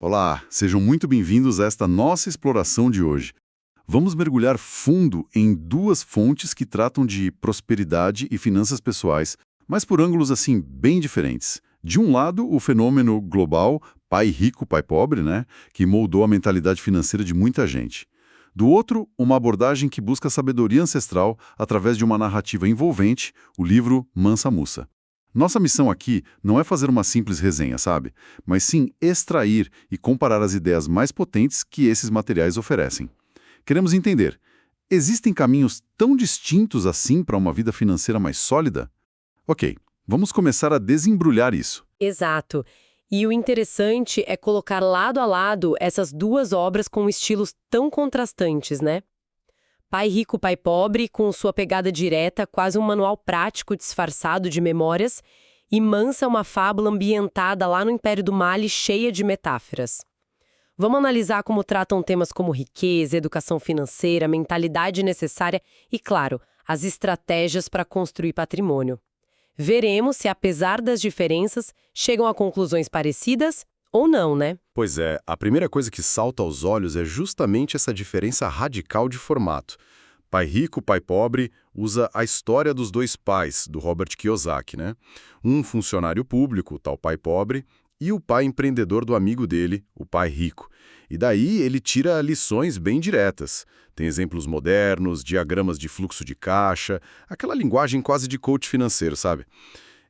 Olá, sejam muito bem-vindos a esta nossa exploração de hoje. Vamos mergulhar fundo em duas fontes que tratam de prosperidade e finanças pessoais, mas por ângulos assim bem diferentes. De um lado, o fenômeno global pai rico, pai pobre, né, que moldou a mentalidade financeira de muita gente. Do outro, uma abordagem que busca sabedoria ancestral através de uma narrativa envolvente, o livro Mansa Musa. Nossa missão aqui não é fazer uma simples resenha, sabe? Mas sim extrair e comparar as ideias mais potentes que esses materiais oferecem. Queremos entender, existem caminhos tão distintos assim para uma vida financeira mais sólida? Ok, vamos começar a desembrulhar isso. Exato. E o interessante é colocar lado a lado essas duas obras com estilos tão contrastantes, né? Pai Rico, Pai Pobre, com sua pegada direta, quase um manual prático disfarçado de memórias, e Mansa, uma fábula ambientada lá no Império do Mali, cheia de metáforas. Vamos analisar como tratam temas como riqueza, educação financeira, mentalidade necessária e, claro, as estratégias para construir patrimônio. Veremos se, apesar das diferenças, chegam a conclusões parecidas ou não, né? Pois é, a primeira coisa que salta aos olhos é justamente essa diferença radical de formato. Pai Rico, Pai Pobre usa a história dos dois pais, do Robert Kiyosaki, né? Um funcionário público, o tal pai pobre, e o pai empreendedor do amigo dele, o pai rico. E daí ele tira lições bem diretas. Tem exemplos modernos, diagramas de fluxo de caixa, aquela linguagem quase de coach financeiro, sabe?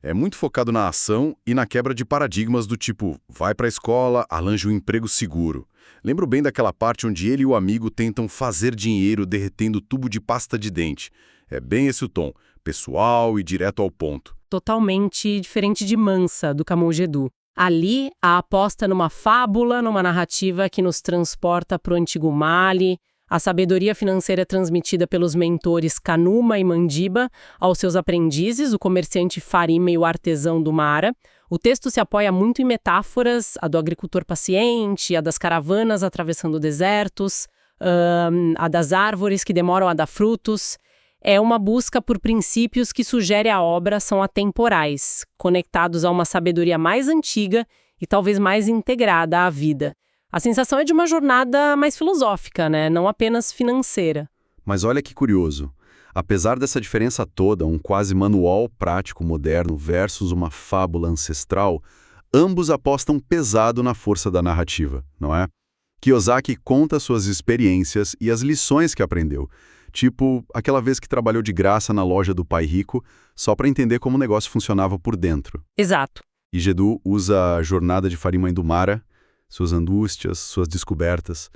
É muito focado na ação e na quebra de paradigmas do tipo, vai para a escola, arranje um emprego seguro. Lembro bem daquela parte onde ele e o amigo tentam fazer dinheiro derretendo tubo de pasta de dente. É bem esse o tom, pessoal e direto ao ponto. Totalmente diferente de Mansa, do Camus Gedoux. Ali, a aposta numa fábula, numa narrativa que nos transporta para o antigo Mali, a sabedoria financeira transmitida pelos mentores Kanuma e Mandiba aos seus aprendizes, o comerciante Farima e o artesão do Mara. O texto se apoia muito em metáforas, a do agricultor paciente, a das caravanas atravessando desertos, a das árvores que demoram a dar frutos. É uma busca por princípios que sugere a obra são atemporais, conectados a uma sabedoria mais antiga e talvez mais integrada à vida. A sensação é de uma jornada mais filosófica, né? Não apenas financeira. Mas olha que curioso. Apesar dessa diferença toda, um quase manual prático moderno versus uma fábula ancestral, ambos apostam pesado na força da narrativa, não é? Kiyosaki conta suas experiências e as lições que aprendeu. Tipo, aquela vez que trabalhou de graça na loja do pai rico, só para entender como o negócio funcionava por dentro. Exato. E Gedoux usa a jornada de Farima Indumara, suas angústias, suas descobertas.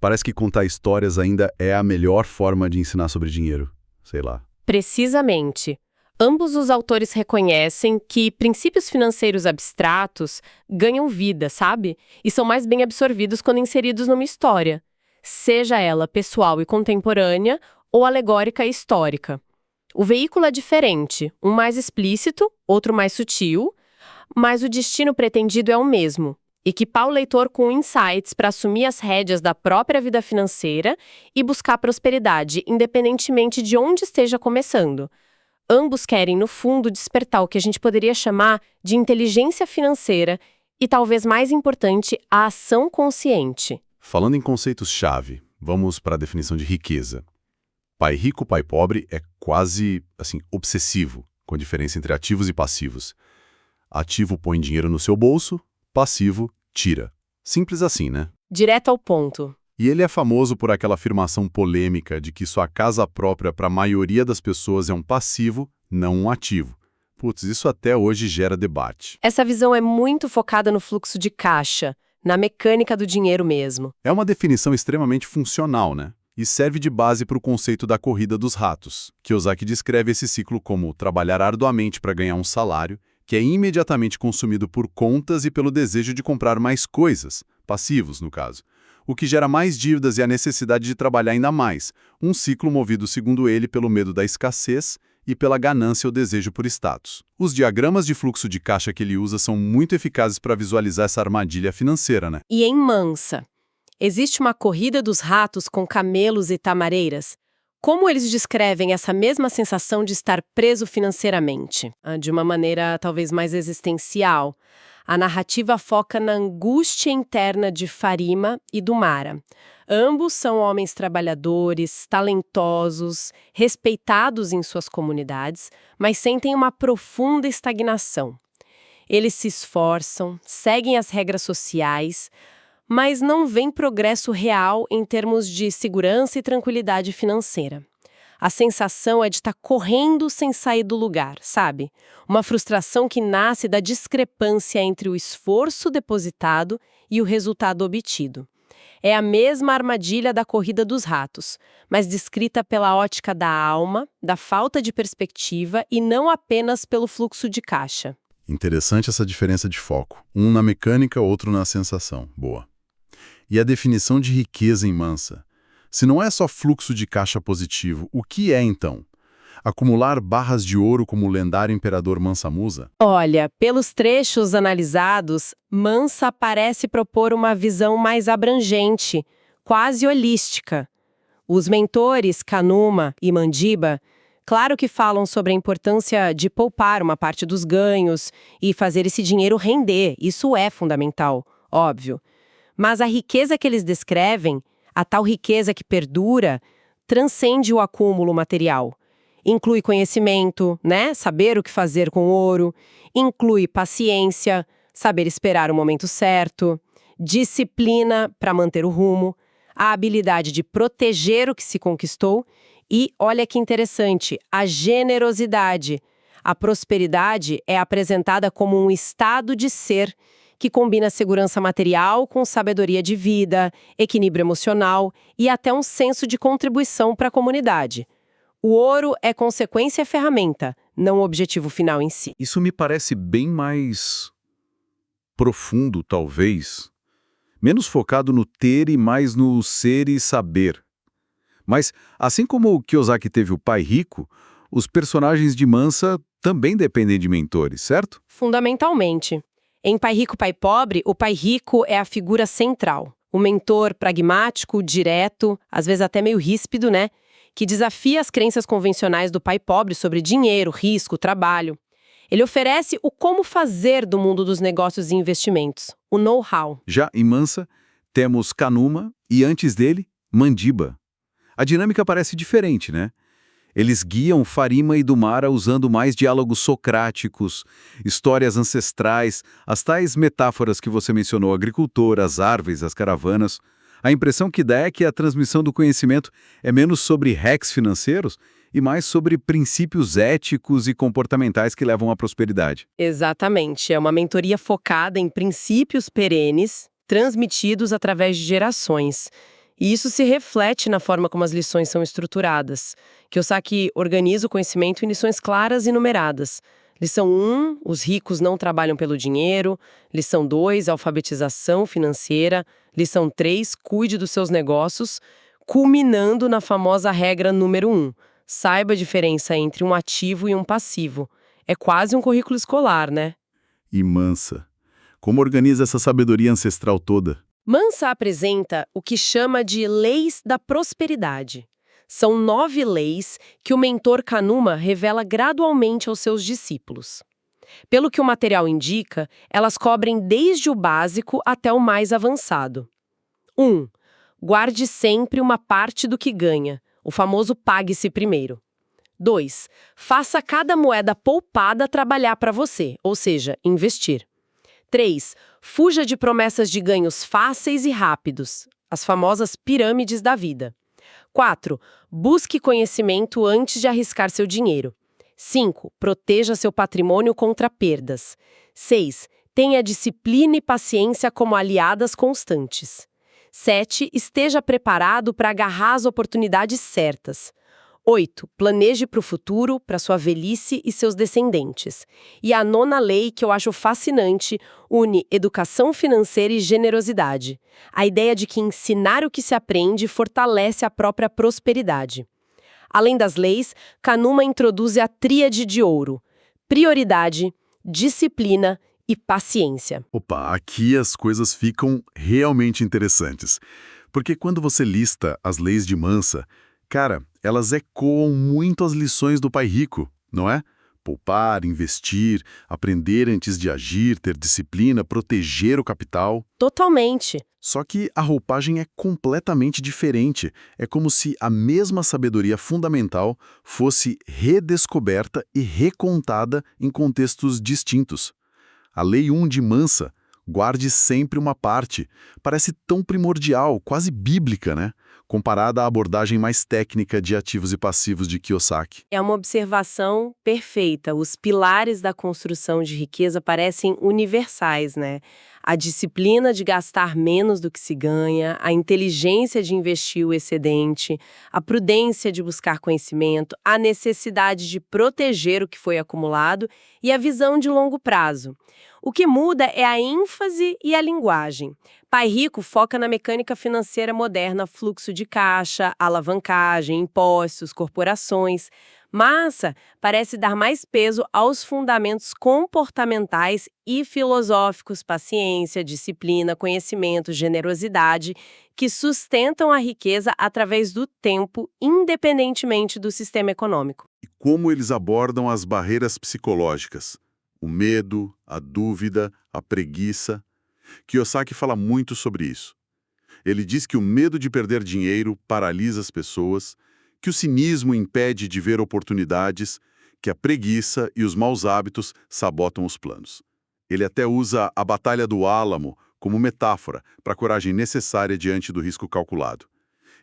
Parece que contar histórias ainda é a melhor forma de ensinar sobre dinheiro. Sei lá. Precisamente. Ambos os autores reconhecem que princípios financeiros abstratos ganham vida, sabe? E são mais bem absorvidos quando inseridos numa história, seja ela pessoal e contemporânea ou alegórica e histórica. O veículo é diferente, um mais explícito, outro mais sutil, mas o destino pretendido é o mesmo: equipar o leitor com insights para assumir as rédeas da própria vida financeira e buscar prosperidade, independentemente de onde esteja começando. Ambos querem, no fundo, despertar o que a gente poderia chamar de inteligência financeira e, talvez mais importante, a ação consciente. Falando em conceitos-chave, vamos para a definição de riqueza. Pai rico, pai pobre é quase, obsessivo, com a diferença entre ativos e passivos. Ativo põe dinheiro no seu bolso, passivo tira. Simples assim, né? Direto ao ponto. E ele é famoso por aquela afirmação polêmica de que sua casa própria para a maioria das pessoas é um passivo, não um ativo. Putz, isso até hoje gera debate. Essa visão é muito focada no fluxo de caixa, na mecânica do dinheiro mesmo. É uma definição extremamente funcional, né? E serve de base para o conceito da corrida dos ratos. Kiyosaki descreve esse ciclo como trabalhar arduamente para ganhar um salário, que é imediatamente consumido por contas e pelo desejo de comprar mais coisas, passivos no caso, o que gera mais dívidas e a necessidade de trabalhar ainda mais, um ciclo movido, segundo ele, pelo medo da escassez e pela ganância ou desejo por status. Os diagramas de fluxo de caixa que ele usa são muito eficazes para visualizar essa armadilha financeira, né? E em Mansa, existe uma corrida dos ratos com camelos e tamareiras. Como eles descrevem essa mesma sensação de estar preso financeiramente? De uma maneira talvez mais existencial. A narrativa foca na angústia interna de Farima e do Mara. Ambos são homens trabalhadores, talentosos, respeitados em suas comunidades, mas sentem uma profunda estagnação. Eles se esforçam, seguem as regras sociais, mas não veem progresso real em termos de segurança e tranquilidade financeira. A sensação é de estar correndo sem sair do lugar, sabe? Uma frustração que nasce da discrepância entre o esforço depositado e o resultado obtido. É a mesma armadilha da corrida dos ratos, mas descrita pela ótica da alma, da falta de perspectiva e não apenas pelo fluxo de caixa. Interessante essa diferença de foco. Um na mecânica, outro na sensação. Boa. E a definição de riqueza em Mansa? Se não é só fluxo de caixa positivo, o que é então? Acumular barras de ouro como o lendário imperador Mansa Musa? Olha, pelos trechos analisados, Mansa parece propor uma visão mais abrangente, quase holística. Os mentores Kanuma e Mandiba, claro que falam sobre a importância de poupar uma parte dos ganhos e fazer esse dinheiro render, isso é fundamental, óbvio. Mas a riqueza que eles descrevem, a tal riqueza que perdura, transcende o acúmulo material. Inclui conhecimento, né? Saber o que fazer com o ouro. Inclui paciência, saber esperar o momento certo. Disciplina para manter o rumo. A habilidade de proteger o que se conquistou. E, olha que interessante, a generosidade. A prosperidade é apresentada como um estado de ser que combina segurança material com sabedoria de vida, equilíbrio emocional e até um senso de contribuição para a comunidade. O ouro é consequência e ferramenta, não o objetivo final em si. Isso me parece bem mais profundo, talvez. Menos focado no ter e mais no ser e saber. Mas, assim como o Kiyosaki teve o pai rico, os personagens de Mansa também dependem de mentores, certo? Fundamentalmente. Em Pai Rico, Pai Pobre, o pai rico é a figura central. O mentor pragmático, direto, às vezes até meio ríspido, né? Que desafia as crenças convencionais do pai pobre sobre dinheiro, risco, trabalho. Ele oferece o como fazer do mundo dos negócios e investimentos, o know-how. Já em Mansa, temos Kanuma e, antes dele, Mandiba. A dinâmica parece diferente, né? Eles guiam Farima e Dumara usando mais diálogos socráticos, histórias ancestrais, as tais metáforas que você mencionou, agricultor, as árvores, as caravanas. A impressão que dá é que a transmissão do conhecimento é menos sobre hacks financeiros e mais sobre princípios éticos e comportamentais que levam à prosperidade. Exatamente. É uma mentoria focada em princípios perenes, transmitidos através de gerações. E isso se reflete na forma como as lições são estruturadas. Kiyosaki organiza o conhecimento em lições claras e numeradas. Lição 1, os ricos não trabalham pelo dinheiro. Lição 2, alfabetização financeira. Lição 3, cuide dos seus negócios. Culminando na famosa regra número 1, saiba a diferença entre um ativo e um passivo. É quase um currículo escolar, né? E Mansa, como organiza essa sabedoria ancestral toda? Mansa apresenta o que chama de leis da prosperidade. São 9 leis que o mentor Kanuma revela gradualmente aos seus discípulos. Pelo que o material indica, elas cobrem desde o básico até o mais avançado. 1. Guarde sempre uma parte do que ganha, o famoso pague-se primeiro. 2. Faça cada moeda poupada trabalhar para você, ou seja, investir. 3. Fuja de promessas de ganhos fáceis e rápidos, as famosas pirâmides da vida. 4. Busque conhecimento antes de arriscar seu dinheiro. 5. Proteja seu patrimônio contra perdas. 6. Tenha disciplina e paciência como aliadas constantes. 7. Esteja preparado para agarrar as oportunidades certas. 8. Planeje para o futuro, para sua velhice e seus descendentes. E a 9ª lei, que eu acho fascinante, une educação financeira e generosidade. A ideia de que ensinar o que se aprende fortalece a própria prosperidade. Além das leis, Kanuma introduz a tríade de ouro: prioridade, disciplina e paciência. Opa, aqui as coisas ficam realmente interessantes. Porque quando você lista as leis de Mansa, cara, elas ecoam muito as lições do pai rico, não é? Poupar, investir, aprender antes de agir, ter disciplina, proteger o capital. Totalmente. Só que a roupagem é completamente diferente. É como se a mesma sabedoria fundamental fosse redescoberta e recontada em contextos distintos. A Lei 1 de Mansa, guarde sempre uma parte, parece tão primordial, quase bíblica, né? Comparada à abordagem mais técnica de ativos e passivos de Kiyosaki. É uma observação perfeita. Os pilares da construção de riqueza parecem universais, né? A disciplina de gastar menos do que se ganha, a inteligência de investir o excedente, a prudência de buscar conhecimento, a necessidade de proteger o que foi acumulado e a visão de longo prazo. O que muda é a ênfase e a linguagem. Pai Rico foca na mecânica financeira moderna, fluxo de caixa, alavancagem, impostos, corporações. Mansa parece dar mais peso aos fundamentos comportamentais e filosóficos, paciência, disciplina, conhecimento, generosidade, que sustentam a riqueza através do tempo, independentemente do sistema econômico. E como eles abordam as barreiras psicológicas? O medo, a dúvida, a preguiça. Kiyosaki fala muito sobre isso. Ele diz que o medo de perder dinheiro paralisa as pessoas, que o cinismo impede de ver oportunidades, que a preguiça e os maus hábitos sabotam os planos. Ele até usa a Batalha do Álamo como metáfora para a coragem necessária diante do risco calculado.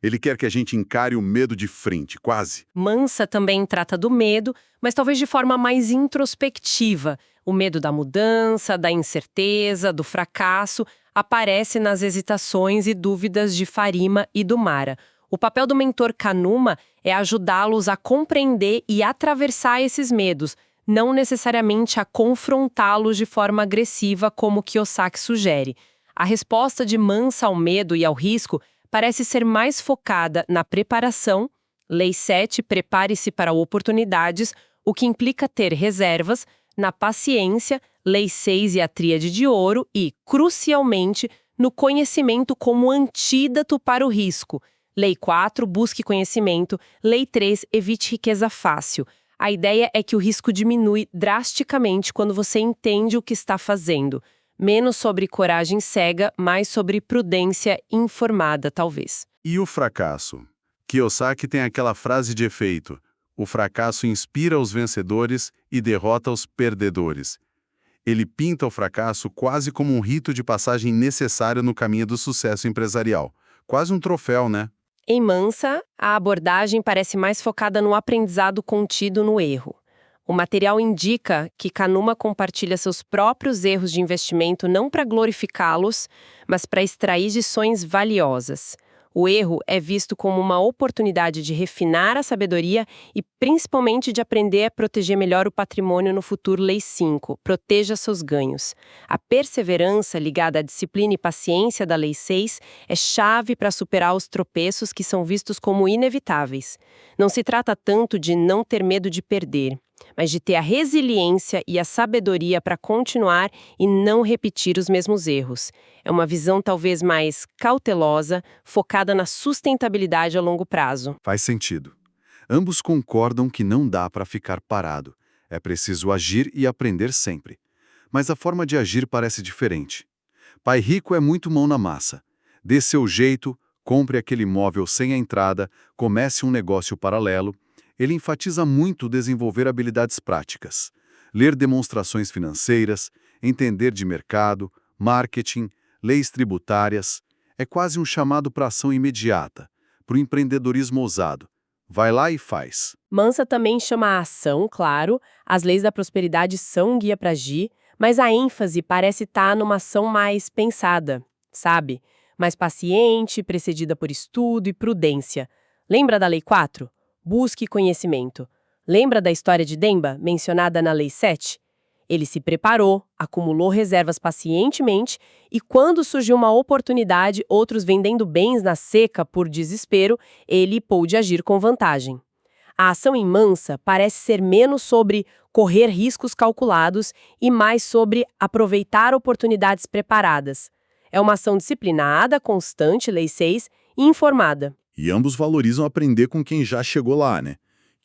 Ele quer que a gente encare o medo de frente, quase. Mansa também trata do medo, mas talvez de forma mais introspectiva. O medo da mudança, da incerteza, do fracasso, aparece nas hesitações e dúvidas de Farima e do Mara. O papel do mentor Kanuma é ajudá-los a compreender e atravessar esses medos, não necessariamente a confrontá-los de forma agressiva, como Kiyosaki sugere. A resposta de Mansa ao medo e ao risco parece ser mais focada na preparação. Lei 7, prepare-se para oportunidades, o que implica ter reservas, na paciência, Lei 6 e a Tríade de Ouro e, crucialmente, no conhecimento como antídoto para o risco. Lei 4, busque conhecimento. Lei 3, evite riqueza fácil. A ideia é que o risco diminui drasticamente quando você entende o que está fazendo. Menos sobre coragem cega, mais sobre prudência informada, talvez. E o fracasso? Kiyosaki tem aquela frase de efeito: o fracasso inspira os vencedores e derrota os perdedores. Ele pinta o fracasso quase como um rito de passagem necessário no caminho do sucesso empresarial. Quase um troféu, né? Em Mansa, a abordagem parece mais focada no aprendizado contido no erro. O material indica que Kanuma compartilha seus próprios erros de investimento não para glorificá-los, mas para extrair lições valiosas. O erro é visto como uma oportunidade de refinar a sabedoria e principalmente de aprender a proteger melhor o patrimônio no futuro. Lei 5, proteja seus ganhos. A perseverança ligada à disciplina e paciência da Lei 6 é chave para superar os tropeços que são vistos como inevitáveis. Não se trata tanto de não ter medo de perder, mas de ter a resiliência e a sabedoria para continuar e não repetir os mesmos erros. É uma visão talvez mais cautelosa, focada na sustentabilidade a longo prazo. Faz sentido. Ambos concordam que não dá para ficar parado. É preciso agir e aprender sempre. Mas a forma de agir parece diferente. Pai Rico é muito mão na massa. Dê seu jeito, compre aquele imóvel sem a entrada, comece um negócio paralelo. Ele enfatiza muito desenvolver habilidades práticas, ler demonstrações financeiras, entender de mercado, marketing, leis tributárias. É quase um chamado para ação imediata, para o empreendedorismo ousado. Vai lá e faz. Mansa também chama a ação, claro. As leis da prosperidade são um guia para agir, mas a ênfase parece estar numa ação mais pensada, sabe? Mais paciente, precedida por estudo e prudência. Lembra da Lei 4? Busque conhecimento. Lembra da história de Demba, mencionada na Lei 7? Ele se preparou, acumulou reservas pacientemente e quando surgiu uma oportunidade, outros vendendo bens na seca por desespero, ele pôde agir com vantagem. A ação em Mansa parece ser menos sobre correr riscos calculados e mais sobre aproveitar oportunidades preparadas. É uma ação disciplinada, constante, Lei 6, e informada. E ambos valorizam aprender com quem já chegou lá, né?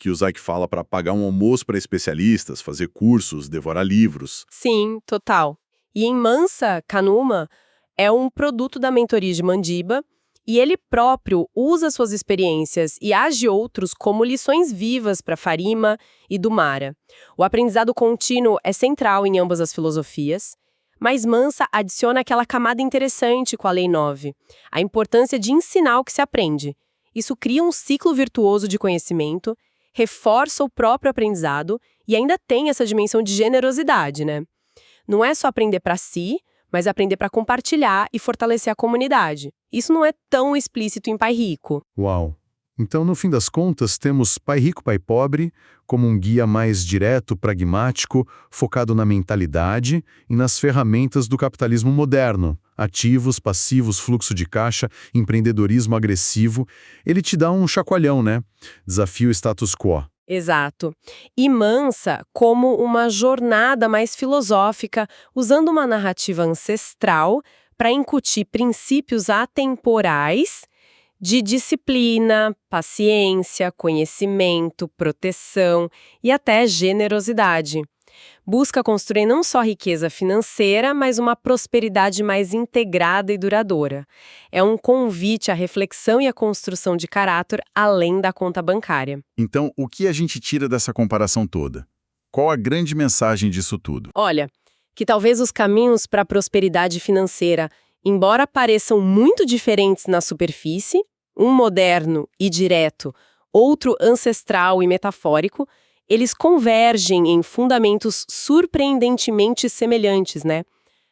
Kiyosaki fala para pagar um almoço para especialistas, fazer cursos, devorar livros. Sim, total. E em Mansa, Kanuma é um produto da mentoria de Mandiba e ele próprio usa suas experiências e as de outros como lições vivas para Farima e Dumara. O aprendizado contínuo é central em ambas as filosofias, mas Mansa adiciona aquela camada interessante com a Lei 9, a importância de ensinar o que se aprende. Isso cria um ciclo virtuoso de conhecimento, reforça o próprio aprendizado e ainda tem essa dimensão de generosidade, né? Não é só aprender para si, mas aprender para compartilhar e fortalecer a comunidade. Isso não é tão explícito em Pai Rico. Uau! Então, no fim das contas, temos Pai Rico, Pai Pobre como um guia mais direto, pragmático, focado na mentalidade e nas ferramentas do capitalismo moderno. Ativos, passivos, fluxo de caixa, empreendedorismo agressivo. Ele te dá um chacoalhão, né? Desafio status quo. Exato. E Mansa como uma jornada mais filosófica, usando uma narrativa ancestral para incutir princípios atemporais de disciplina, paciência, conhecimento, proteção e até generosidade. Busca construir não só riqueza financeira, mas uma prosperidade mais integrada e duradoura. É um convite à reflexão e à construção de caráter além da conta bancária. Então, o que a gente tira dessa comparação toda? Qual a grande mensagem disso tudo? Olha, que talvez os caminhos para a prosperidade financeira, embora pareçam muito diferentes na superfície, um moderno e direto, outro ancestral e metafórico, eles convergem em fundamentos surpreendentemente semelhantes, né?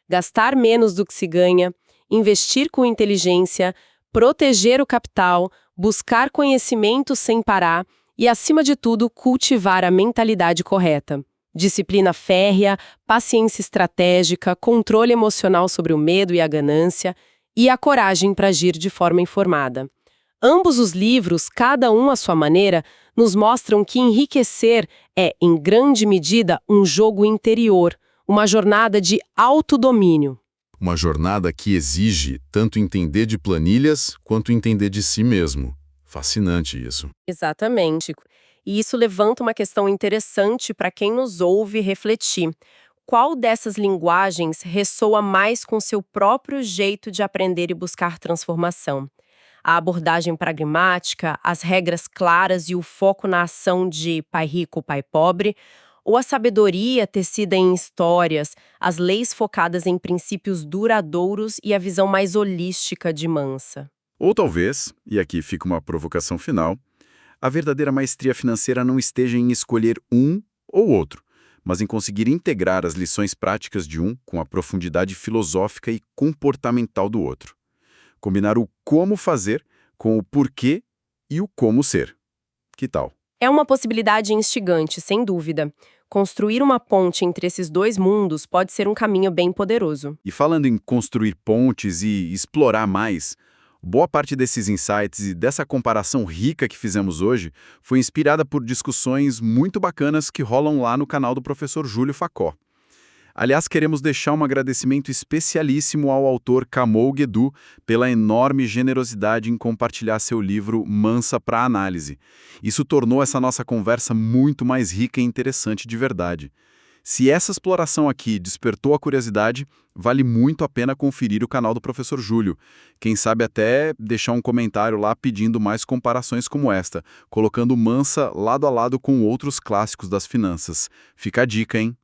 Gastar menos do que se ganha, investir com inteligência, proteger o capital, buscar conhecimento sem parar e, acima de tudo, cultivar a mentalidade correta. Disciplina férrea, paciência estratégica, controle emocional sobre o medo e a ganância e a coragem para agir de forma informada. Ambos os livros, cada um à sua maneira, nos mostram que enriquecer é, em grande medida, um jogo interior, uma jornada de autodomínio. Uma jornada que exige tanto entender de planilhas quanto entender de si mesmo. Fascinante isso. Exatamente. E isso levanta uma questão interessante para quem nos ouve refletir. Qual dessas linguagens ressoa mais com seu próprio jeito de aprender e buscar transformação? A abordagem pragmática, as regras claras e o foco na ação de Pai Rico, Pai Pobre, ou a sabedoria tecida em histórias, as leis focadas em princípios duradouros e a visão mais holística de Mansa? Ou talvez, e aqui fica uma provocação final, a verdadeira maestria financeira não esteja em escolher um ou outro, mas em conseguir integrar as lições práticas de um com a profundidade filosófica e comportamental do outro. Combinar o como fazer com o porquê e o como ser. Que tal? É uma possibilidade instigante, sem dúvida. Construir uma ponte entre esses dois mundos pode ser um caminho bem poderoso. E falando em construir pontes e explorar mais, boa parte desses insights e dessa comparação rica que fizemos hoje foi inspirada por discussões muito bacanas que rolam lá no canal do professor Júlio Facó. Aliás, queremos deixar um agradecimento especialíssimo ao autor Kamol Guedu pela enorme generosidade em compartilhar seu livro Mansa para Análise. Isso tornou essa nossa conversa muito mais rica e interessante de verdade. Se essa exploração aqui despertou a curiosidade, vale muito a pena conferir o canal do professor Júlio. Quem sabe até deixar um comentário lá pedindo mais comparações como esta, colocando Mansa lado a lado com outros clássicos das finanças. Fica a dica, hein?